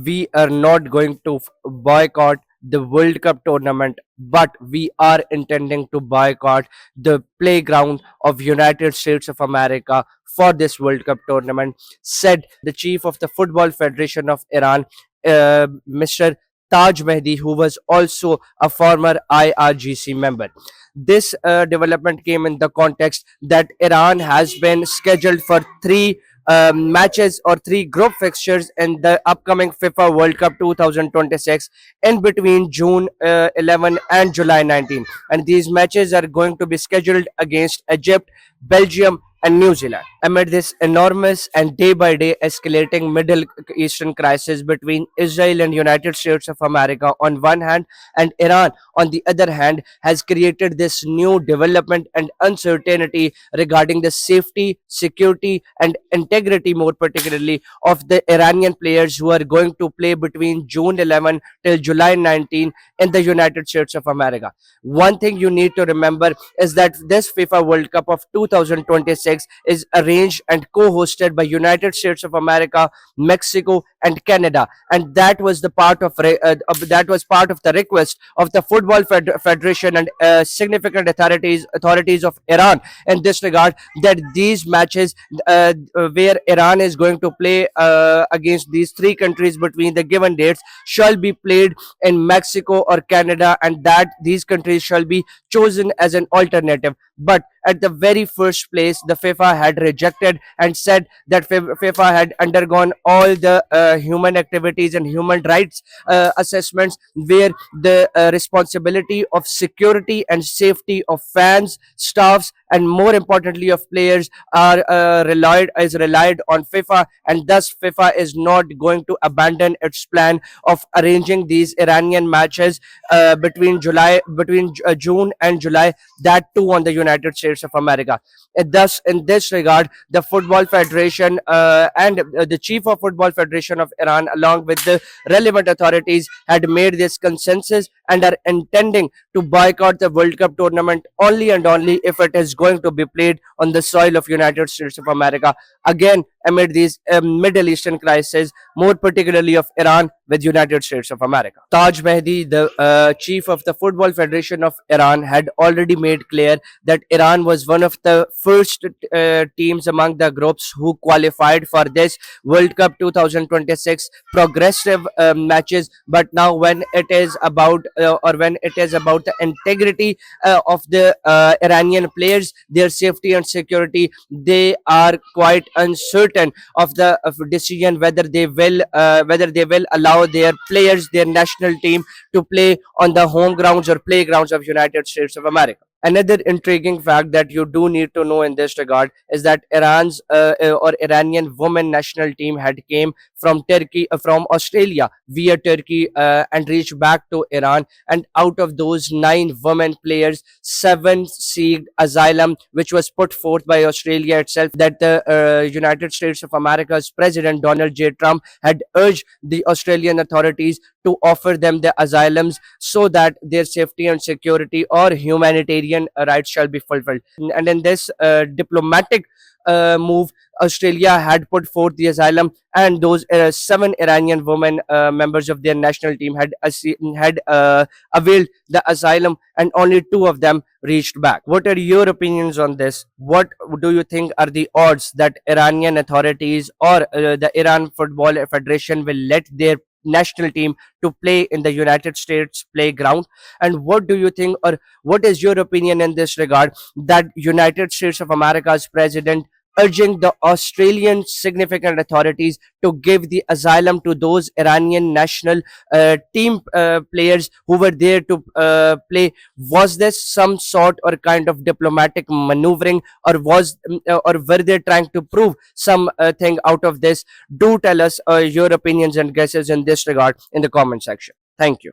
we are not going to boycott the World Cup tournament, but we are intending to boycott the playground of United States of America for this World Cup tournament, said the chief of the Football Federation of Iran, Mr. Taj Mehdi, who was also a former IRGC member. This development came in the context that Iran has been scheduled for three matches or three group fixtures in the upcoming FIFA World Cup 2026 in between June 11 and July 19. And these matches are going to be scheduled against Egypt, Belgium, and New Zealand. Amid this enormous and day by day escalating Middle Eastern crisis between Israel and United States of America on one hand and Iran on the other hand, has created this new development and uncertainty regarding the safety, security, and integrity, more particularly, of the Iranian players who are going to play between June 11 till July 19 in the United States of America. One thing you need to remember is that this FIFA World Cup of 2026 is arranged and co-hosted by United States of America, Mexico, and Canada, and that was the part of the request of the Football Federation and significant authorities of Iran in this regard, that these matches where Iran is going to play against these three countries between the given dates shall be played in Mexico or Canada, and that these countries shall be chosen as an alternative. But at the very first place, the FIFA had rejected and said that FIFA had undergone all the human activities and human rights assessments, where the responsibility of security and safety of fans, staffs, and more importantly of players are relied on FIFA, and thus FIFA is not going to abandon its plan of arranging these Iranian matches between June and July, that too on the United States of America. Thus, in this regard, the Football Federation and the Chief of Football Federation of Iran, along with the relevant authorities, had made this consensus and are intending to boycott the World Cup tournament only and only if it is going to be played on the soil of United States of America. Again, amid these Middle Eastern crisis, more particularly of Iran with United States of America. Taj Mehdi, the chief of the Football Federation of Iran, had already made clear that Iran was one of the first teams among the groups who qualified for this World Cup 2026 progressive matches. But now, when it is about the integrity of the Iranian players, their safety and security, they are quite uncertain of the decision whether they will allow their players, their national team, to play on the home grounds or playgrounds of United States of America. Another intriguing fact that you do need to know in this regard is that Iranian women national team had came from Australia via Turkey and reached back to Iran. And out of those 9 women players, 7 seeked asylum, which was put forth by Australia itself. That the United States of America's President Donald J. Trump had urged the Australian authorities to offer them the asylums so that their safety and security or humanitarian rights shall be fulfilled. And in this diplomatic move, Australia had put forth the asylum, and those 7 Iranian women members of their national team had availed the asylum, and only 2 of them reached back. What are your opinions on this? What do you think are the odds that Iranian authorities or the Iran Football Federation will let their national team to play in the United States playground? And what do you think, or what is your opinion in this regard, that United States of America's president urging the Australian significant authorities to give the asylum to those Iranian national team players who were there to play? Was this some sort or kind of diplomatic maneuvering, or were they trying to prove some thing out of this? Do tell us your opinions and guesses in this regard in the comment section. Thank you.